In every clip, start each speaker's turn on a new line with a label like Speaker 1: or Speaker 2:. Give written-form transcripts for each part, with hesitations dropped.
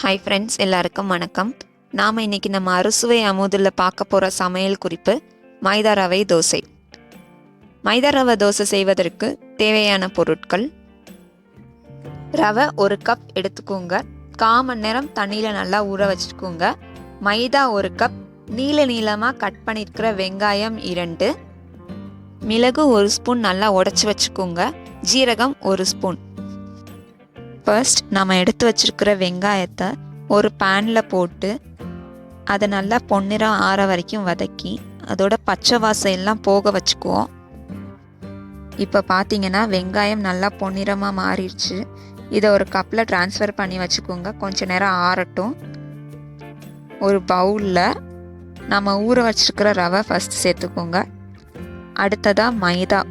Speaker 1: Hi friends, எல்லாருக்கும் வணக்கம். நாம் இன்றைக்கி நம்ம அறுசுவை அமுதில் பார்க்க போகிற சமையல் குறிப்பு மைதா ரவை தோசை. மைதா ரவை தோசை செய்வதற்கு தேவையான பொருட்கள்: ரவை 1 கப் எடுத்துக்கோங்க. 1/4 மணி நேரம் தண்ணியில் நல்லா ஊற வச்சுக்கோங்க. மைதா 1 கப், நீளமாக கட் பண்ணியிருக்கிற வெங்காயம் 2, மிளகு 1 ஸ்பூன் நல்லா உடச்சி வச்சுக்கோங்க, ஜீரகம் 1 ஸ்பூன். ஃபர்ஸ்ட் நம்ம எடுத்து வச்சுருக்கிற வெங்காயத்தை ஒரு பேனில் போட்டு அதை நல்லா பொன்னிறம் ஆற வரைக்கும் வதக்கி அதோட பச்சை வாசம் எல்லாம் போக வச்சுக்குவோம். இப்போ பார்த்தீங்கன்னா வெங்காயம் நல்லா பொன்னிறமாக மாறிடுச்சு. இதை ஒரு கப்பில் ட்ரான்ஸ்ஃபர் பண்ணி வச்சுக்கோங்க. கொஞ்சம் நேரம் ஆறட்டும். ஒரு பவுலில் நம்ம ஊற வச்சுருக்கிற ரவை ஃபஸ்ட்டு சேர்த்துக்கோங்க. அடுத்ததாக மைதா,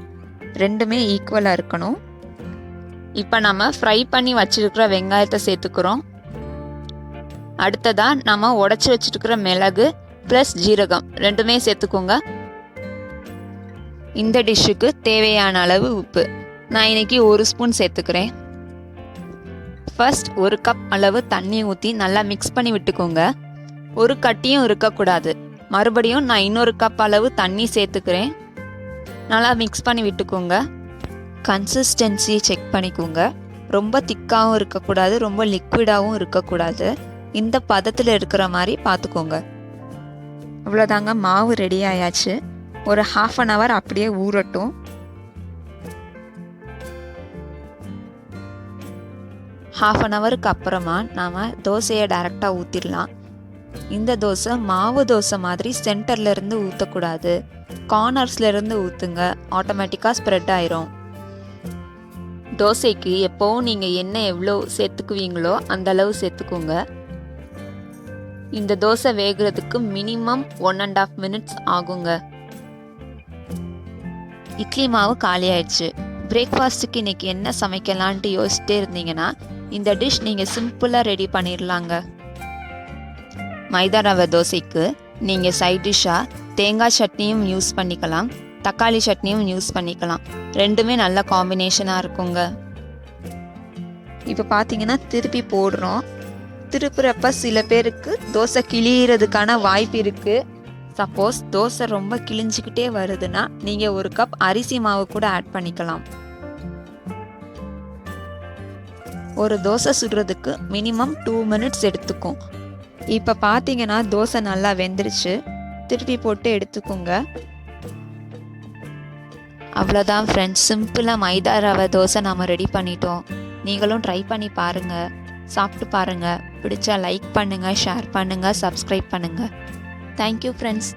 Speaker 1: ரெண்டுமே ஈக்குவலாக இருக்கணும். இப்போ நம்ம ஃப்ரை பண்ணி வச்சுருக்கிற வெங்காயத்தை சேர்த்துக்கிறோம். அடுத்ததாக நம்ம உடச்சி வச்சுருக்கிற மிளகு ப்ளஸ் ஜீரகம் ரெண்டுமே சேர்த்துக்கோங்க. இந்த டிஷ்ஷுக்கு தேவையான அளவு உப்பு நான் இன்னைக்கு 1 ஸ்பூன் சேர்த்துக்கிறேன். ஃபர்ஸ்ட் 1 கப் அளவு தண்ணி ஊற்றி நல்லா மிக்ஸ் பண்ணி விட்டுக்கோங்க. ஒரு கட்டியும் இருக்கக்கூடாது. மறுபடியும் நான் இன்னொரு கப் அளவு தண்ணி சேர்த்துக்கிறேன். நல்லா மிக்ஸ் பண்ணி விட்டுக்கோங்க. கன்சிஸ்டன்சியை செக் பண்ணிக்கோங்க. ரொம்ப திக்காகவும் இருக்கக்கூடாது, ரொம்ப லிக்விடாகவும் இருக்கக்கூடாது. இந்த பதத்தில் இருக்கிற மாதிரி பார்த்துக்கோங்க. அவ்வளோதாங்க, மாவு ரெடி ஆயாச்சு. ஒரு 1/2 அன் ஹவர் அப்படியே ஊறட்டும். 1/2 அன் ஹவருக்கு அப்புறமா நாம் தோசையை டைரெக்டாக ஊற்றிடலாம். இந்த தோசை மாவு தோசை மாதிரி சென்டர்லேருந்து ஊற்றக்கூடாது, கார்னர்ஸ்லேருந்து ஊற்றுங்க. ஆட்டோமேட்டிக்காக ஸ்ப்ரெட் ஆயிரும். தோசைக்கு எப்போவும் நீங்கள் எண்ணெய் எவ்வளோ சேர்த்துக்குவீங்களோ அந்த அளவு சேர்த்துக்கோங்க. இந்த தோசை வேகிறதுக்கு மினிமம் 1.5 மினிட்ஸ் ஆகுங்க. இட்லி மாவு காலி ஆயிடுச்சு. பிரேக்ஃபாஸ்ட்டுக்கு இன்றைக்கி என்ன சமைக்கலான்ட்டு யோசிச்சிட்டே இருந்தீங்கன்னா இந்த டிஷ் நீங்கள் சிம்பிளாக ரெடி பண்ணிடலாங்க. மைதா ரவை தோசைக்கு நீங்கள் சைட் டிஷ்ஷாக தேங்காய் சட்னியும் யூஸ் பண்ணிக்கலாம், தக்காளி சட்னியும் யூஸ் பண்ணிக்கலாம். ரெண்டுமே நல்ல காம்பினேஷனாக இருக்குங்க. இப்போ பார்த்தீங்கன்னா திருப்பி போடுறோம். திருப்புறப்ப சில பேருக்கு தோசை கிழியறதுக்கான வாய்ப்பு இருக்குது. சப்போஸ் தோசை ரொம்ப கிழிஞ்சிக்கிட்டே வருதுன்னா நீங்கள் 1 கப் அரிசி மாவு கூட ஆட் பண்ணிக்கலாம். ஒரு தோசை சுடுறதுக்கு மினிமம் 2 மினிட்ஸ் எடுத்துக்கும். இப்போ பார்த்தீங்கன்னா தோசை நல்லா வெந்துருச்சு. திருப்பி போட்டு எடுத்துக்கோங்க. அவ்வளோதான் ஃப்ரெண்ட்ஸ், சிம்பிளாக மைதா ரவை தோசை நாம் ரெடி பண்ணிட்டோம். நீங்களும் ட்ரை பண்ணி பாருங்கள், சாப்பிட்டு பாருங்கள். பிடிச்சா லைக் பண்ணுங்கள், ஷேர் பண்ணுங்கள், சப்ஸ்கிரைப் பண்ணுங்கள். Thank you friends.